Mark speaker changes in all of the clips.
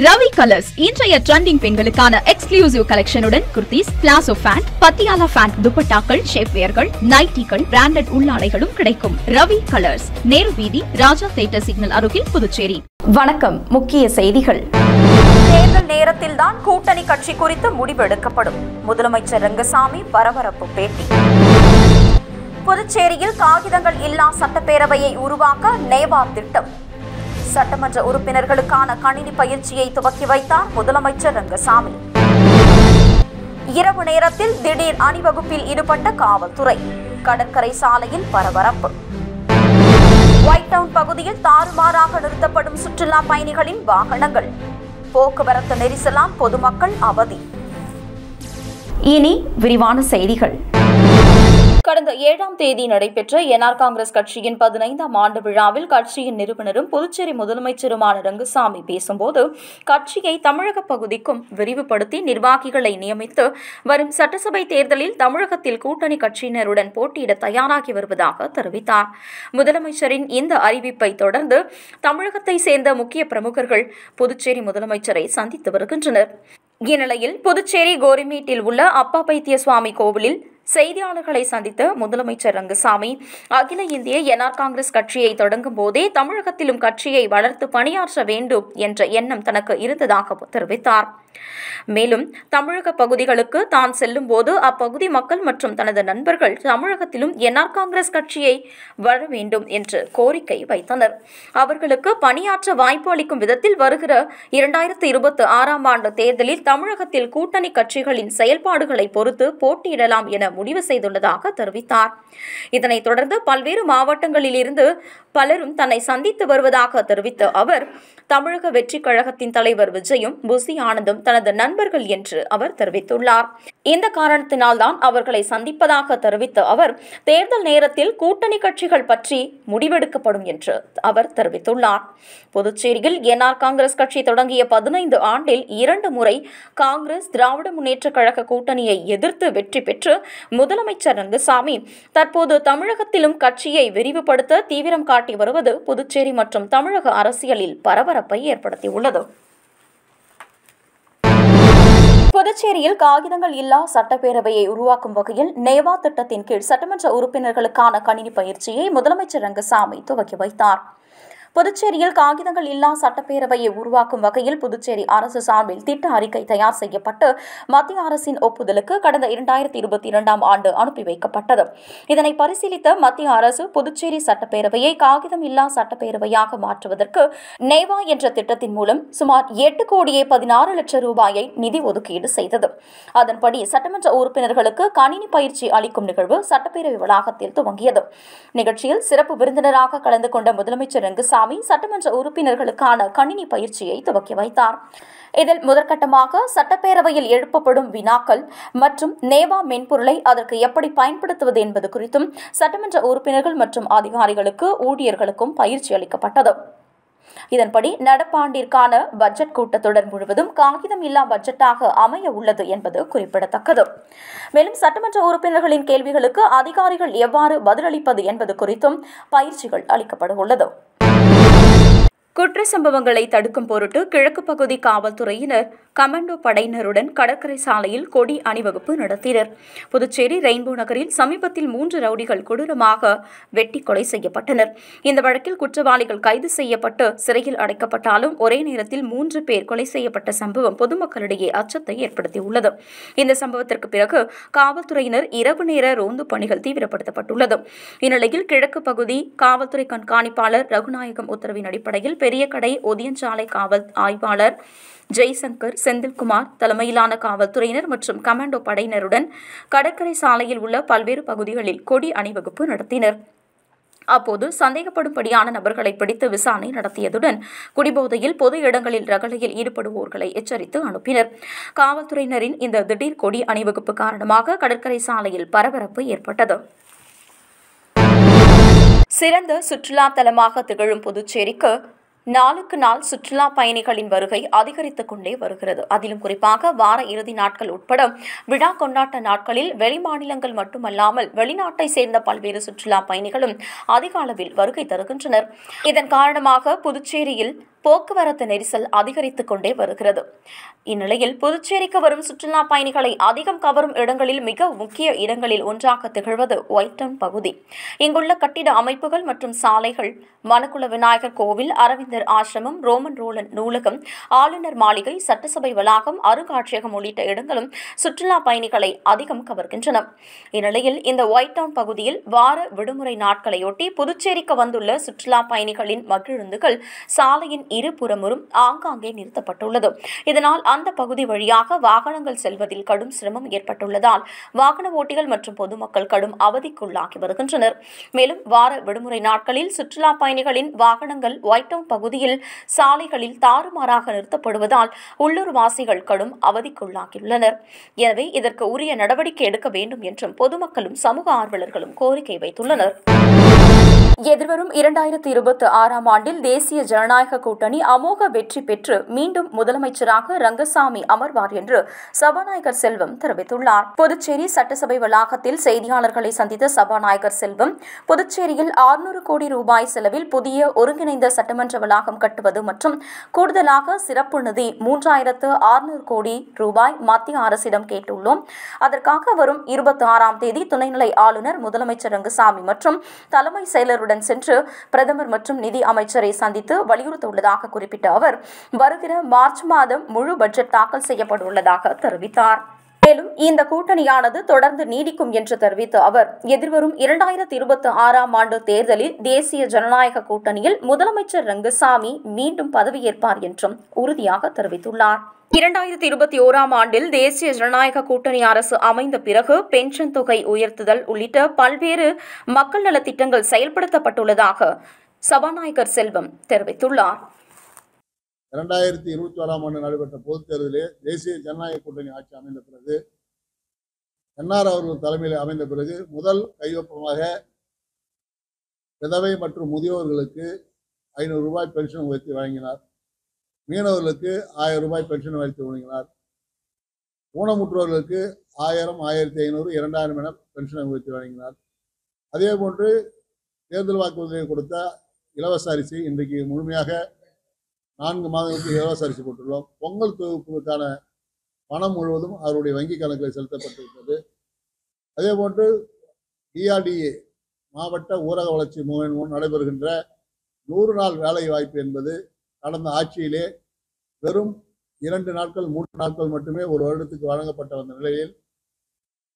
Speaker 1: Ravi colours இன்றைய trending பெண்களுக்கான exclusive கலெக்ஷனுடன் kurtis, palazzo pant, Patiala pant, துப்பட்டாக்கள், ஷேப்வேர்கள், நைட்டிகள், பிராண்டட் உள்ளாடைகளும் கிடைக்கும். ரவி கலர்ஸ், நேரு வீதி, ராஜா தியேட்டர் சிக்னல் அருகில், புதுச்சேரி.
Speaker 2: வணக்கம். முக்கிய செய்திகள். தேர்தல் நேரத்தில்தான் கூட்டணி கட்சி குறித்து முடிவெடுக்கப்படும். முதலமைச்சர் ரங்கசாமி பரபரப்பு பேட்டி. புதுச்சேரியில் காகிதங்கள் இல்லா சட்டப்பேரவையை உருவாக்க நேவா திட்டம். சட்டமன்ற உறுப்பினர்களுக்கான கணினி பயிற்சியை துவக்கி வைத்தார் முதலமைச்சர் ரங்கசாமி. இரவு நேரத்தில் திடீர் அணிவகுப்பில் ஈடுபட்ட காவல்துறை. கடற்கரை சாலையில் பரபரப்பு. ஒயிட் டவுன் பகுதியில் தாறுமாறாக நிறுத்தப்படும் சுற்றுலா பயணிகளின் வாகனங்கள். போக்குவரத்து நெரிசலால் பொதுமக்கள் அவதி. இனி விரிவான செய்திகள். கடந்த 7ஆம் தேதி நடைபெற்ற என்ஆர் காங்கிரஸ் கட்சியின் 15ஆம் ஆண்டு விழாவில் கட்சியின் நிறுவனரும் புதுச்சேரி முதலமைச்சருமான ரங்கசாமி பேசும்போது, கட்சியை தமிழக பகுதிக்கும் விரிவுபடுத்தி நிர்வாகிகளை நியமித்து வரும் சட்டசபை தேர்தலில் தமிழகத்தில் கூட்டணி கட்சியினருடன் போட்டியிட தயாராகி வருவதாக தெரிவித்தார். முதலமைச்சரின் இந்த அறிவிப்பை தொடர்ந்து தமிழகத்தை சேர்ந்த முக்கிய பிரமுகர்கள் புதுச்சேரி முதலமைச்சரை சந்தித்து வருகின்றனர். இந்நிலையில் புதுச்சேரி கோரிமேட்டில் உள்ள அப்பா பைத்திய சுவாமி கோவிலில் செய்தியாளர்களை சந்தித்த முதலமைச்சர் ரங்கசாமி, அகில இந்திய என்ஆர் காங்கிரஸ் கட்சியை தொடங்கும் போதே தமிழகத்திலும் கட்சியை வளர்த்து பணியாற்ற வேண்டும் என்ற எண்ணம் தனக்கு இருந்ததாக தெரிவித்தார். மேலும் தமிழக பகுதிகளுக்கு தான் செல்லும் போது அப்பகுதி மக்கள் மற்றும் தனது நண்பர்கள் தமிழகத்திலும் என்ஆர் காங்கிரஸ் கட்சியை வர வேண்டும் என்று கோரிக்கை வைத்தனர். அவர்களுக்கு பணியாற்ற வாய்ப்பு அளிக்கும் விதத்தில் வருகிற 2026ஆம் ஆண்டு தேர்தலில் தமிழகத்தில் கூட்டணி கட்சிகளின் செயல்பாடுகளை பொறுத்து போட்டியிடலாம் என முடிவு செய்துள்ளதாக தெரிவித்தார். இதனைத் தொடர்ந்து பல்வேறு மாவட்டங்களிலிருந்து பலரும் தன்னை சந்தித்து வருவதாக தெரிவித்த அவர், தமிழக வெற்றிக் கழகத்தின் தலைவர் விஜயும் புசி ஆனந்தும் தனது நண்பர்கள் என்று அவர் தெரிவித்துள்ளார். இந்த காரணத்தினால்தான் அவர்களை சந்திப்பதாக தெரிவித்த அவர், தேர்தல் நேரத்தில் கூட்டணி கட்சிகள் பற்றி முடிவெடுக்கப்படும் என்று அவர் தெரிவித்துள்ளார். புதுச்சேரியில் என்ஆர் காங்கிரஸ் கட்சி தொடங்கிய 15 ஆண்டில் 2 முறை காங்கிரஸ் திராவிட முன்னேற்ற கழக கூட்டணியை எதிர்த்து வெற்றி பெற்று முதலமைச்சர் ரங்கசாமி தற்போது தமிழகத்திலும் கட்சியை விரிவுபடுத்த தீவிரம் காட்டி வருவது புதுச்சேரி மற்றும் தமிழக அரசியலில் பரபரப்பை ஏற்படுத்தியுள்ளது. புதுச்சேரியில் காகிதங்கள் இல்லா சட்டப்பேரவையை உருவாக்கும் வகையில் நேவா திட்டத்தின் கீழ் சட்டமன்ற உறுப்பினர்களுக்கான கணினி பயிற்சியை முதலமைச்சர் ரங்கசாமி துவக்கி வைத்தார். புதுச்சேரியில் காகிதங்கள் இல்லா சட்டப்பேரவையை உருவாக்கும் வகையில் புதுச்சேரி அரசு சார்பில் திட்ட அறிக்கை தயார் செய்யப்பட்டு மத்திய அரசின் ஒப்புதலுக்கு கடந்த 2022ஆம் ஆண்டு அனுப்பி வைக்கப்பட்டது. இதனை பரிசீலித்த மத்திய அரசு புதுச்சேரி சட்டப்பேரவையை காகிதம் இல்லா சட்டப்பேரவையாக மாற்றுவதற்கு நேவா என்ற திட்டத்தின் மூலம் சுமார் 8,16 லட்சம் ரூபாயை நிதி ஒதுக்கீடு செய்தது. அதன்படி சட்டமன்ற உறுப்பினர்களுக்கு கணினி பயிற்சி அளிக்கும் நிகழ்வு சட்டப்பேரவை வளாகத்தில் துவங்கியது. நிகழ்ச்சியில் சிறப்பு விருந்தினராக கலந்து கொண்ட முதலமைச்சர் ரங்கசாமி சட்டமன்ற உறுப்பினர்களுக்கான கணினி பயிற்சியை துவக்கி வைத்தார். இதில் முதற்கட்டமாக சட்டப்பேரவையில் எழுப்பப்படும் வினாக்கள் மற்றும் நேவா மென்பொருளை அதற்கு எப்படி பயன்படுத்துவது என்பது குறித்தும் சட்டமன்ற உறுப்பினர்கள் மற்றும் அதிகாரிகளுக்கு, ஊழியர்களுக்கும் பயிற்சி அளிக்கப்பட்டது. இதன்படி நடப்பாண்டிற்கான பட்ஜெட் கூட்டத்தொடர் முழுவதும் காகிதம் இல்லா பட்ஜெட்டாக அமைய உள்ளது என்பது குறிப்பிடத்தக்கது. மேலும் சட்டமன்ற உறுப்பினர்களின் கேள்விகளுக்கு அதிகாரிகள் எவ்வாறு பதிலளிப்பது என்பது குறித்தும் பயிற்சிகள் அளிக்கப்பட உள்ளது. குற்ற சம்பவங்களை தடுக்கும் பொருட்டு கிழக்கு பகுதி காவல்துறையினர் கமாண்டோ படையினருடன் கடற்கரை சாலையில் கொடி அணிவகுப்பு நடத்தினர். புதுச்சேரி ரெயின்போ நகரில் சமீபத்தில் 3 ரவுடிகள் கொடூரமாக வெட்டி கொலை செய்யப்பட்டனர். இந்த வழக்கில் குற்றவாளிகள் கைது செய்யப்பட்டு சிறையில் அடைக்கப்பட்டாலும் ஒரே நேரத்தில் 3 பேர் கொலை செய்யப்பட்ட சம்பவம் பொதுமக்களிடையே அச்சத்தை ஏற்படுத்தியுள்ளது. இந்த சம்பவத்திற்கு பிறகு காவல்துறையினர் இரவு நேர ரோந்து பணிகள் தீவிரப்படுத்தப்பட்டுள்ளது. இந்நிலையில் கிழக்கு பகுதி காவல்துறை கண்காணிப்பாளர் ரகுநாயகம் உத்தரவின் அடிப்படையில் பெரியகடை ஒதியஞ்சாலை காவல் ஆய்வாளர் ஜெய்சங்கர், செந்தில்குமார் தலைமையிலான காவல்துறையினர் மற்றும் கமாண்டோ படையினருடன் கடற்கரை சாலையில் உள்ள பல்வேறு பகுதிகளில் கொடி அணிவகுப்பு நடத்தினர். அப்போது சந்தேகப்படும்படியான நபர்களை பிடித்து விசாரணை நடத்தியதுடன் குடிபோதையில் பொது இடங்களில் ரகளையில் ஈடுபடுவோர்களை எச்சரித்து அனுப்பினர். காவல்துறையினரின் இந்த திடீர் கொடி அணிவகுப்பு காரணமாக கடற்கரை சாலையில் பரபரப்பு ஏற்பட்டது. சிறந்த சுற்றுலா தலமாக திகழும் புதுச்சேரிக்கு நாளுக்கு நாள் சுற்றுலா பயணிகளின் வருகை அதிகரித்துக் கொண்டே வருகிறது. அதிலும் குறிப்பாக வார இறுதி நாட்கள் உட்பட விழா கொண்டாட்ட நாட்களில் வெளிமாநிலங்கள் மட்டுமல்லாமல் வெளிநாட்டை சேர்ந்த பல்வேறு சுற்றுலா பயணிகளும் அதிக அளவில் வருகை தருகின்றனர். இதன் காரணமாக புதுச்சேரியில் போக்குவரத்து நெரிசல் அதிகரித்துக் கொண்டே வருகிறது. இந்நிலையில் புதுச்சேரிக்கு வரும் சுற்றுலா பயணிகளை அதிகம் கவரும் இடங்களில் மிக முக்கிய இடங்களில் ஒன்றாக திகழ்வது ஒயிட் டவுன் பகுதி. இங்குள்ள கட்டிட அமைப்புகள் மற்றும் சாலைகள், மணக்குள விநாயகர் கோவில், அரவிந்தர் ஆசிரமம், ரோமன் ரோலன் நூலகம், ஆளுநர் மாளிகை, சட்டசபை வளாகம், அருங்காட்சியகம் உள்ளிட்ட இடங்களும் சுற்றுலா பயணிகளை அதிகம் கவர்கின்றன. இந்நிலையில் இந்த ஒயிட் டவுன் பகுதியில் வார விடுமுறை நாட்களையொட்டி புதுச்சேரிக்கு வந்துள்ள சுற்றுலா பயணிகளின் மகிழுந்துகள் சாலையின் இருபுறமும் ஆங்காங்கே நிறுத்தப்பட்டுள்ளது. இதனால் அந்த பகுதி வழியாக வாகனங்கள் செல்வதில் கடும் சிரமம் ஏற்பட்டுள்ளதால் வாகன ஓட்டிகள் மற்றும் பொதுமக்கள் கடும் அவதிக்குள்ளாகி வருகின்றனர். மேலும் வார விடுமுறை நாட்களில் சுற்றுலா பயணிகளின் வாகனங்கள் ஒயிட் டவுன் பகுதியில் சாலைகளில் தாறுமாறாக நிறுத்தப்படுவதால் உள்ளூர் வாசிகள் கடும் அவதிக்குள்ளாகியுள்ளனர். எனவே இதற்கு உரிய நடவடிக்கை எடுக்க வேண்டும் என்றும் பொதுமக்களும் சமூக ஆர்வலர்களும் கோரிக்கை வைத்துள்ளனர். எதிர்வரும் 2026ஆம் ஆண்டில் தேசிய ஜனநாயக கூட்டணி அமோக வெற்றி பெற்று மீண்டும் முதலமைச்சராக ரங்கசாமி அமர்வார் என்று சபாநாயகர் செல்வம் தெரிவித்துள்ளார். புதுச்சேரி சட்டசபை வளாகத்தில் செய்தியாளர்களை சந்தித்த சபாநாயகர் செல்வம், புதுச்சேரியில் 600 கோடி ரூபாய் செலவில் புதிய ஒருங்கிணைந்த சட்டமன்ற வளாகம் கட்டுவது மற்றும் கூடுதலாக சிறப்பு நிதி 3600 கோடி ரூபாய் மத்திய அரசிடம் கேட்டுள்ளோம். அதற்காக வரும் 26ஆம் தேதி துணைநிலை ஆளுநர், முதலமைச்சர் ரங்கசாமி மற்றும் தலைமை செயலர் சென்று பிரதமர் மற்றும் நிதி அமைச்சரை சந்தித்து வலியுறுத்தியுள்ளதாக குறிப்பிட்ட அவர், வருகிற மார்ச் மாதம் முழு பட்ஜெட் தாக்கல் செய்யப்பட்டுள்ளதாக தெரிவித்தார். மேலும் இந்த கூட்டணியானது தொடர்ந்து நீடிக்கும் என்று தெரிவித்த அவர், எதிர்வரும் 2026ஆம் ஆண்டு தேர்தலில் தேசிய ஜனநாயக கூட்டணியில் முதலமைச்சர் ரங்கசாமி மீண்டும் பதவியேற்பார் என்றும் உறுதியாக தெரிவித்துள்ளார். 2021ஆம் ஆண்டில் தேசிய ஜனநாயக கூட்டணி அரசு அமைந்த பிறகு பென்ஷன் தொகை உயர்த்துதல் உள்ளிட்ட பல்வேறு மக்கள் நலத் திட்டங்கள் செயல்படுத்தப்பட்டுள்ளதாக சபாநாயகர் செல்வம் தெரிவித்துள்ளார்.
Speaker 3: 2021ஆம் ஆண்டு நடைபெற்ற பொதுத் தேர்தலில் தேசிய ஜனநாயக கூட்டணி ஆட்சி அமைந்த பிறகு, என்ஆர் அவர்கள் தலைமையில் அமைந்த பிறகு முதல் கையொப்பமாக விதவை மற்றும் முதியோர்களுக்கு 500 ரூபாய் பென்ஷன் உயர்த்தி வழங்கினார். மீனவர்களுக்கு 1000 ரூபாய் பென்ஷன் உயர்த்தி வழங்கினார். ஊனமுற்றோர்களுக்கு 1000, 1500, 2000 என பென்ஷனை உயர்த்தி வழங்கினார். அதே போன்று தேர்தல் வாக்குறுதியை கொடுத்த இலவச அரிசி இன்றைக்கு முழுமையாக 4 மாதங்களுக்கு இலவச அரிசி போட்டுள்ளோம். பொங்கல் தொகுப்புக்கான பணம் முழுவதும் அவருடைய வங்கி கணக்கில் செலுத்தப்பட்டிருக்கிறது. அதே போன்று டிஆர்டிஏ மாவட்ட ஊரக வளர்ச்சி முகமை மூலம் நடைபெறுகின்ற 100 நாள் வேலை வாய்ப்பு என்பது கடந்த ஆட்சியிலே வெறும் 2 நாட்கள் 3 நாட்கள் மட்டுமே ஒரு வருடத்துக்கு வழங்கப்பட்ட வந்த நிலையில்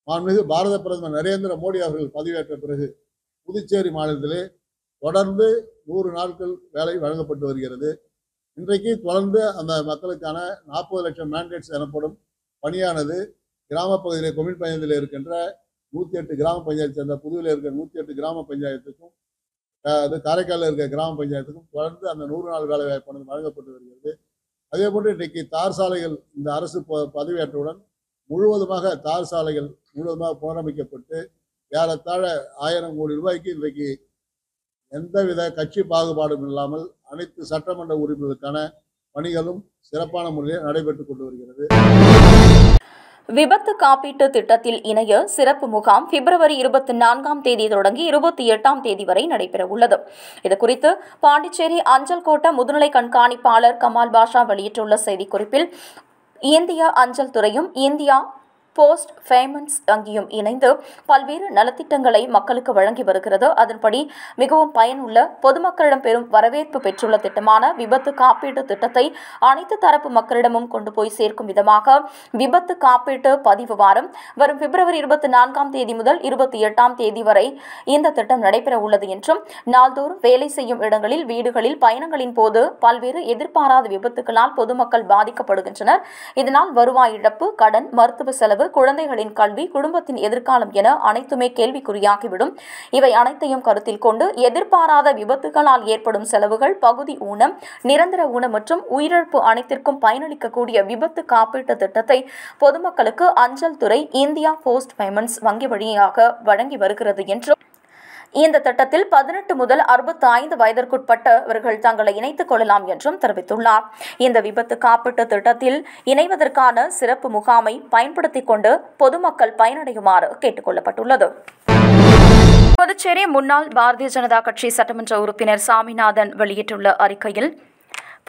Speaker 3: மாண்புமிகு பாரத பிரதமர் நரேந்திர மோடி அவர்கள் பதவியேற்ற பிறகு புதுச்சேரி மாநிலத்திலே தொடர்ந்து 100 நாட்கள் வேலை வழங்கப்பட்டு வருகிறது. இன்றைக்கு தொடர்ந்து அந்த மக்களுக்கான 40 லட்சம் மேண்டேட்ஸ் எனப்படும் பணியானது கிராம பகுதியிலே கொம்யூன் பஞ்சாயத்தில் இருக்கின்ற 108 கிராம பஞ்சாயத்து சேர்ந்த புதுவில் இருக்கிற 108 கிராம பஞ்சாயத்துக்கும் அது காரைக்காலில் இருக்கிற கிராம பஞ்சாயத்துக்கும் தொடர்ந்து அந்த 100 நாள் வேலை வாய்ப்பானது வழங்கப்பட்டு வருகிறது. அதே போன்று இன்றைக்கு தார் சாலைகள் இந்த அரசு பதவியேற்றவுடன் முழுவதுமாக தார் சாலைகள் முழுவதுமாக புனரமைக்கப்பட்டு ஏறத்தாழ 1000 கோடி ரூபாய்க்கு இன்றைக்கு எந்தவித கட்சி பாகுபாடும் இல்லாமல் அனைத்து சட்டமன்ற உறுப்பினர்களுக்கான பணிகளும் சிறப்பான முறையில் நடைபெற்றுக் கொண்டு வருகிறது.
Speaker 2: விபத்து காப்பீட்டு திட்டத்தில் இணைய சிறப்பு முகாம் பிப்ரவரி 24ஆம் தேதி தொடங்கி 28ஆம் தேதி வரை நடைபெறவுள்ளது. இதுகுறித்து பாண்டிச்சேரி அஞ்சல் கோட்ட முதுநிலை கண்காணிப்பாளர் கமால் பாஷா வெளியிட்டுள்ள செய்திக்குறிப்பில், இந்திய அஞ்சல் துறையும் இந்தியா போஸ்ட் பேமெண்ட்ஸ் வங்கியும் இணைந்து பல்வேறு நலத்திட்டங்களை மக்களுக்கு வழங்கி வருகிறது. அதன்படி மிகவும் பயனுள்ள, பொதுமக்களிடம் பெரும் வரவேற்பு பெற்றுள்ள திட்டமான விபத்து காப்பீட்டு திட்டத்தை அனைத்து தரப்பு மக்களிடமும் கொண்டு போய் சேர்க்கும் விதமாக விபத்து காப்பீட்டு பதிவு வாரம் வரும் பிப்ரவரி 24ஆம் தேதி முதல் 28ஆம் தேதி வரை இந்த திட்டம் நடைபெற உள்ளது என்றும், நாள்தோறும் வேலை செய்யும் இடங்களில், வீடுகளில், பயணங்களின் போது பல்வேறு எதிர்பாராத விபத்துகளால் பொதுமக்கள் பாதிக்கப்படுகின்றனர். இதனால் வருவாய் இழப்பு, கடன், மருத்துவ செலவு, குழந்தைகளின் கல்வி, குடும்பத்தின் எதிர்காலம் என அனைத்துமே கேள்விக்குறியாகிவிடும். இவை அனைத்தையும் கருத்தில் கொண்டு எதிர்பாராத விபத்துகளால் ஏற்படும் செலவுகள், பகுதி ஊனம், நிரந்தர ஊனம் மற்றும் உயிரிழப்பு அனைத்திற்கும் பயனளிக்கக்கூடிய விபத்து காப்பீட்டு திட்டத்தை பொதுமக்களுக்கு அஞ்சல் துறை இந்தியா போஸ்ட் பேமெண்ட்ஸ் வங்கி வழியாக வழங்கி வருகிறது என்றும், இந்த திட்டத்தில் 18 முதல் 65 வயதிற்குட்பட்டவர்கள் தங்களை இணைத்துக் கொள்ளலாம் என்றும் தெரிவித்துள்ளார். இந்த விபத்து காப்பீட்டு திட்டத்தில் இணைவதற்கான சிறப்பு முகாமை பயன்படுத்திக் கொண்டு பொதுமக்கள் பயனடையுமாறு கேட்டுக் கொள்ளப்பட்டுள்ளது. புதுச்சேரி முன்னாள் பாரதிய ஜனதா கட்சி சட்டமன்ற உறுப்பினர் சாமிநாதன் வெளியிட்டுள்ள அறிக்கையில்,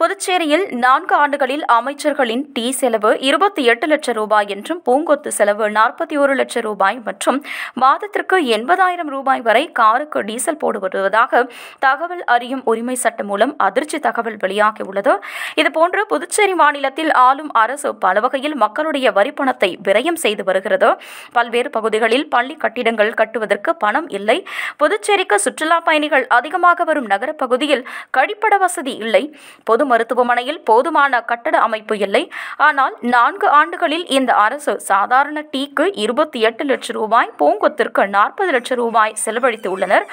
Speaker 2: புதுச்சேரியில் 4 ஆண்டுகளில் அமைச்சர்களின் டீ செலவு 28 லட்சம் ரூபாய் என்றும் பூங்கொத்து செலவு 41 லட்சம் ரூபாய் மற்றும் மாதத்திற்கு 80,000 ரூபாய் வரை காருக்கு டீசல் போடுவதாக தகவல் அறியும் உரிமை சட்டம் மூலம் அதிர்ச்சி தகவல் வெளியாகியுள்ளது. இதுபோன்று புதுச்சேரி மாநிலத்தில் ஆளும் அரசு பல வகையில் மக்களுடைய வரிப்பணத்தை விரயம் செய்து வருகிறது. பல்வேறு பகுதிகளில் பள்ளி கட்டிடங்கள் கட்டுவதற்கு பணம் இல்லை. புதுச்சேரிக்கு சுற்றுலா பயணிகள் அதிகமாக வரும் நகர பகுதியில் கழிப்பட வசதி இல்லை. பொது மருத்துவமனையில் போதுமான கட்டட அமைப்பு இல்லை. ஆனால் 4 ஆண்டுகளில் இந்த அரசு சாதாரண டீக்கு 28 லட்சம் ரூபாய், பூங்கொத்திற்கு 40 லட்சம் ரூபாய் செலவழித்து உள்ளனர்.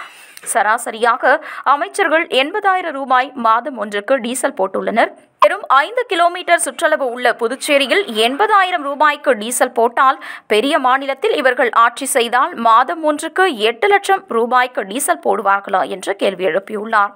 Speaker 2: சராசரியாக அமைச்சர்கள் 80,000 ரூபாய் மாதம் ஒன்றுக்கு டீசல் போட்டுள்ளனர். வெறும் 5 கிலோமீட்டர் சுற்றளவு உள்ள புதுச்சேரியில் 80,000 ரூபாய்க்கு டீசல் போட்டால் பெரிய மாநிலத்தில் இவர்கள் ஆட்சி செய்தால் மாதம் ஒன்றுக்கு 8 லட்சம் ரூபாய்க்கு டீசல் போடுவார்களா என்று கேள்வி எழுப்பியுள்ளார்.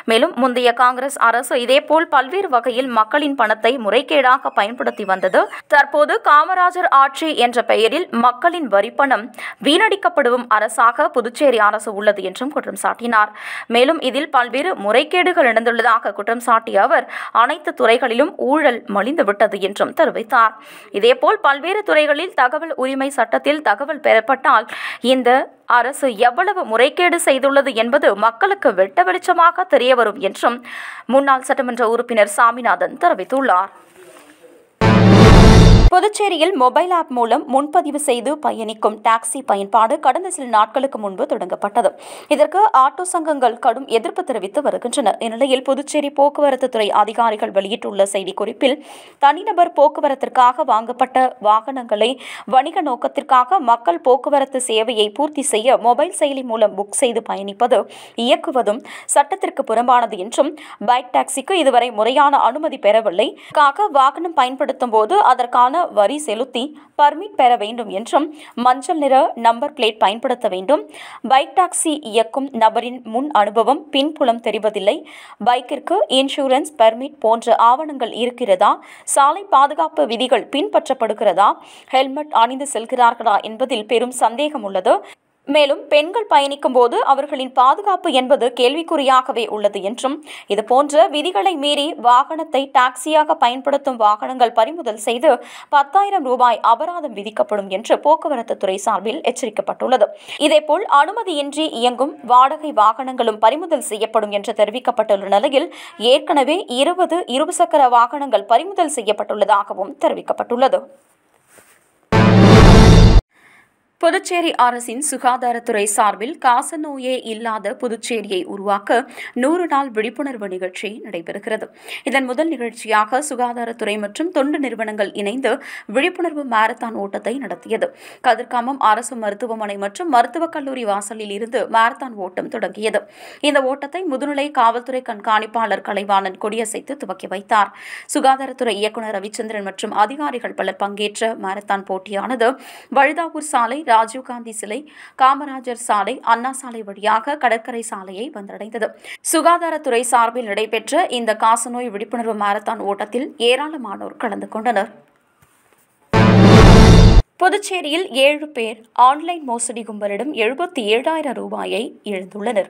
Speaker 2: மேலும் முந்தைய காங்கிரஸ் அரசு இதேபோல் பல்வேறு வகையில் மக்களின் பணத்தை முறைகேடாக பயன்படுத்தி வந்தது. தற்போது காமராஜர் ஆட்சி என்ற பெயரில் மக்களின் வரிப்பணம் வீணடிக்கப்படும் அரசாக புதுச்சேரி அரசு உள்ளது என்றும் குற்றம் சாட்டினார். மேலும் இதில் பல்வேறு முறைகேடுகள் நடந்துள்ளதாக குற்றம் சாட்டிய அவர் அனைத்து துறைகளிலும் ஊழல் மலிந்துவிட்டது என்றும் தெரிவித்தார். இதேபோல் பல்வேறு துறைகளில் தகவல் உரிமை சட்டத்தில் தகவல் பெறப்பட்டால் இந்த அரசு எவ்வளவு முறைகேடு செய்துள்ளது என்பது மக்களுக்கு வெட்ட வெளிச்சமாக தெரியவரும் என்றும் முன்னாள் சட்டமன்ற உறுப்பினர் சாமிநாதன் தெரிவித்துள்ளார். புதுச்சேரியில் மொபைல் ஆப் மூலம் முன்பதிவு செய்து பயணிக்கும் டாக்ஸி பயன்பாடு கடந்த சில நாட்களுக்கு முன்பு தொடங்கப்பட்டது. இதற்கு ஆட்டோ சங்கங்கள் கடும் எதிர்ப்பு தெரிவித்து வருகின்றன. இந்நிலையில் புதுச்சேரி போக்குவரத்து துறை அதிகாரிகள் வெளியிட்டுள்ள செய்திக்குறிப்பில் தனிநபர் போக்குவரத்திற்காக வாங்கப்பட்ட வாகனங்களை வணிக நோக்கத்திற்காக மக்கள் போக்குவரத்து சேவையை பூர்த்தி செய்ய மொபைல் செயலி மூலம் புக் செய்து பயணிப்பது இயக்குவதும் சட்டத்திற்கு புறம்பானது என்றும் பைக் டாக்ஸிக்கு இதுவரை முறையான அனுமதி பெறவில்லை. வாகனம் பயன்படுத்தும் போது அதற்கான வரி செலுத்தி பர்மிட் பெற வேண்டும் என்றும் மஞ்சள் நிற நம்பர் பிளேட் பயன்படுத்த வேண்டும். பைக் டாக்ஸி இயக்கும் நபரின் முன் அனுபவம் பின்புலம் தெரிவதில்லை. பைக்கிற்கு இன்சூரன்ஸ், பர்மிட் போன்ற ஆவணங்கள் இருக்கிறதா? சாலை பாதுகாப்பு விதிகள் பின்பற்றப்படுகிறதா? ஹெல்மெட் அணிந்து செல்கிறார்களா என்பதில் பெரும் சந்தேகம் உள்ளது. மேலும் பெண்கள் பயணிக்கும் போது அவர்களின் பாதுகாப்பு என்பது கேள்விக்குறியாகவே உள்ளது என்றும் இதுபோன்ற விதிகளை மீறி வாகனத்தை டாக்ஸியாக பயன்படுத்தும் வாகனங்கள் பறிமுதல் செய்து 10,000 ரூபாய் அபராதம் விதிக்கப்படும் என்று போக்குவரத்து துறை சார்பில் எச்சரிக்கப்பட்டுள்ளது. இதேபோல் அனுமதியின்றி இயங்கும் வாடகை வாகனங்களும் பறிமுதல் செய்யப்படும் என்று தெரிவிக்கப்பட்டுள்ள நிலையில் ஏற்கனவே 20 இருசக்கர வாகனங்கள் பறிமுதல் செய்யப்பட்டுள்ளதாகவும் தெரிவிக்கப்பட்டுள்ளது. புதுச்சேரி அரசின் சுகாதாரத்துறை சார்பில் காசநோயே இல்லாத புதுச்சேரியை உருவாக்க 100 நாள் விழிப்புணர்வு நிகழ்ச்சி நடைபெறுகிறது. இதன் முதல் நிகழ்ச்சியாக சுகாதாரத்துறை மற்றும் தொண்டு நிறுவனங்கள் இணைந்து விழிப்புணர்வு மாரத்தான் ஓட்டத்தை நடத்தியது. கதிர்காமம் அரசு மருத்துவமனை மற்றும் மருத்துவக் கல்லூரி வாசலில் இருந்து மாரத்தான் ஓட்டம் தொடங்கியது. இந்த ஓட்டத்தை முதுநிலை காவல்துறை கண்காணிப்பாளர் கலைவாணன் கொடியசைத்து துவக்கி வைத்தார். சுகாதாரத்துறை இயக்குநர் ரவிச்சந்திரன் மற்றும் அதிகாரிகள் பலர் பங்கேற்ற மாரத்தான் போட்டியானது வழுதாவூர் சாலை, ராஜீவ்காந்தி சிலை, காமராஜர் சாலை, அண்ணா சாலை வழியாக கடற்கரை சாலையை வந்தடைந்தது. சுகாதாரத்துறை சார்பில் நடைபெற்ற இந்த காசநோய் விழிப்புணர்வு மாரத்தான் ஓட்டத்தில் ஏராளமானோர் கலந்து கொண்டனர். புதுச்சேரியில் 7 பேர் ஆன்லைன் மோசடி கும்பலிடம் 77,000 ரூபாயை இழந்துள்ளனர்.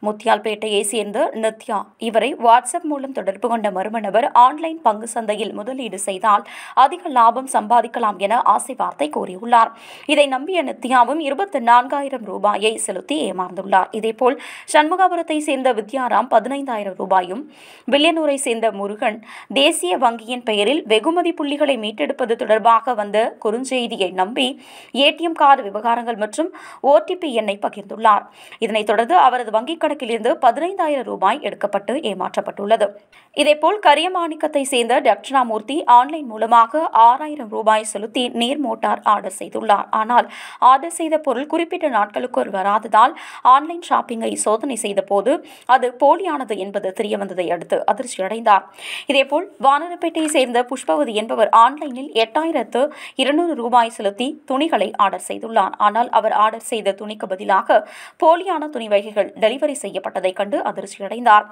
Speaker 2: முத்தியால்பேட்டையை சேர்ந்த நித்யா இவரை வாட்ஸ்அப் மூலம் தொடர்பு கொண்ட மர்ம நபர் ஆன்லைன் பங்கு சந்தையில் முதலீடு செய்தால் அதிக லாபம் சம்பாதிக்கலாம் என ஆசை வார்த்தை கூறியுள்ளார். இதை நம்பிய நித்யாவும் 24,000 ரூபாயை செலுத்தி ஏமாந்துள்ளார். இதேபோல் சண்முகாபுரத்தை சேர்ந்த வித்யாராம் 15,000 ரூபாயும், வில்லியனூரை சேர்ந்த முருகன் தேசிய வங்கியின் பெயரில் வெகுமதி புள்ளிகளை மீட்டெடுப்பது தொடர்பாக வந்த குறுஞ்செய்தியை நம்பி ஏடிஎம் கார்டு விவகாரங்கள் மற்றும் ஓடிபி எண்ணை பகிர்ந்துள்ளார். இதனைத் தொடர்ந்து அவரது வங்கிக் கணக்கில் இருந்து 15,000 ரூபாய் எடுக்கப்பட்டு ஏமாற்றப்பட்டுள்ளது. இதேபோல் கரியமாணிக்கத்தை சேர்ந்த தட்சிணாமூர்த்தி ஆன்லைன் மூலமாக 6,000 ரூபாய் செலுத்தி நீர் மோட்டார் ஆர்டர் செய்துள்ளார். ஆனால் ஆர்டர் செய்த பொருள் குறிப்பிட்ட நாட்களுக்குள் வராததால் ஆன்லைன் ஷாப்பிங்கை சோதனை செய்த போது அது போலியானது என்பது தெரியவந்ததை அடுத்து அதிர்ச்சியடைந்தார். இதேபோல் வானரப்பேட்டையை சேர்ந்த புஷ்பவதி என்பவர் ஆன்லைனில் 8,200 ரூபாய் செலுத்தி செலுத்தி துணிகளை ஆர்டர் செய்துள்ளார். ஆனால் அவர் ஆர்டர் செய்த துணிக்கு பதிலாக போலியான துணி வகைகள் டெலிவரி செய்யப்பட்டதைக் கண்டு அதிர்ச்சியடைந்தார்.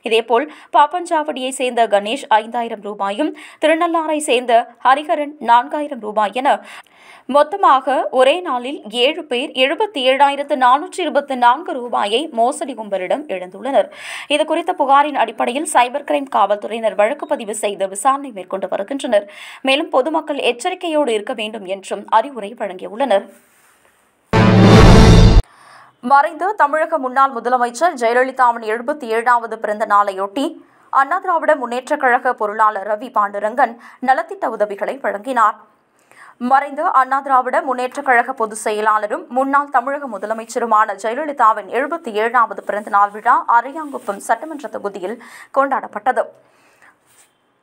Speaker 2: இதேபோல் பாப்பஞ்சாவடியை சேர்ந்த கணேஷ் 5000 ரூபாயும், திருநள்ளாரை சேர்ந்த ஹரிஹரன் 4000 ரூபாய் என மொத்தமாக ஒரே நாளில் 7 பேர் 77,424 ரூபாயை மோசடி கும்பலிடம் இழந்துள்ளனர். இதுகுறித்த புகாரின் அடிப்படையில் சைபர் கிரைம் காவல்துறையினர் வழக்கு பதிவு செய்து விசாரணை மேற்கொண்டு வருகின்றனர். மேலும் பொதுமக்கள் எச்சரிக்கையோடு இருக்க வேண்டும் என்றும் அறிவுரை வழங்கியுள்ளனர். மறைந்த தமிழக முன்னாள் முதலமைச்சர் ஜெயலலிதாவின் 77வது பிறந்த நாளையொட்டி அண்ணா திராவிட முன்னேற்றக் கழக பொருளாளர் ரவி பாண்டுரங்கன் நலத்திட்ட உதவிகளை வழங்கினார். மறைந்த அண்ணா திராவிட முன்னேற்றக் கழக பொதுச் செயலாளரும் முன்னாள் தமிழக முதலமைச்சருமான ஜெயலலிதாவின் 77வது பிறந்த நாள் விழா அரியாங்குப்பம் சட்டமன்ற தொகுதியில் கொண்டாடப்பட்டது.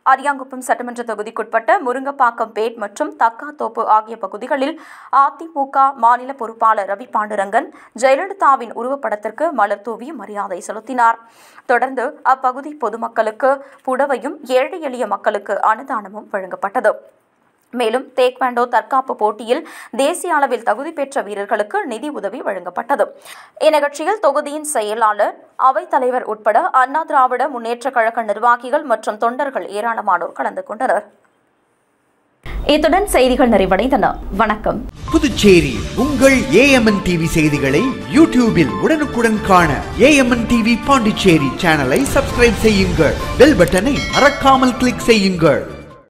Speaker 2: அரியாங்குப்பம் சட்டமன்ற தொகுதிக்குட்பட்ட முருங்கப்பாக்கம் பேட் மற்றும் தக்காத்தோப்பு ஆகிய பகுதிகளில் அதிமுக மாநில பொறுப்பாளர் ரவி பாண்டுரங்கன் ஜெயலலிதாவின் உருவப்படத்திற்கு மலர் தூவி மரியாதை செலுத்தினார். தொடர்ந்து அப்பகுதி பொதுமக்களுக்கு புடவையும், ஏழை எளிய மக்களுக்கு அன்னதானமும் வழங்கப்பட்டது. மேலும் டேக்வாண்டோ தற்காப்பு போட்டியில் தேசிய அளவில் தகுதி பெற்ற வீரர்களுக்கு நிதி உதவி வழங்கப்பட்டது. இந்நிகழ்ச்சியில் தொகுதியின் செயலாளர், அவைத்தலைவர் உட்பட அண்ணா திராவிட முன்னேற்றக் கழக நிர்வாகிகள் மற்றும் தொண்டர்கள் ஏராளமானோர் கலந்து கொண்டனர். இத்துடன் செய்திகள் நிறைவடைந்தன. வணக்கம்.
Speaker 4: புதுச்சேரி உங்கள் AMN டிவி செய்திகளை யூடியூபில் உடனுக்குடன் காண AMN டிவி பாண்டிச்சேரி சேனலை சப்ஸ்கிரைப் செய்யுங்கள். பெல் பட்டனை மறக்காமல் கிளிக் செய்யுங்கள்.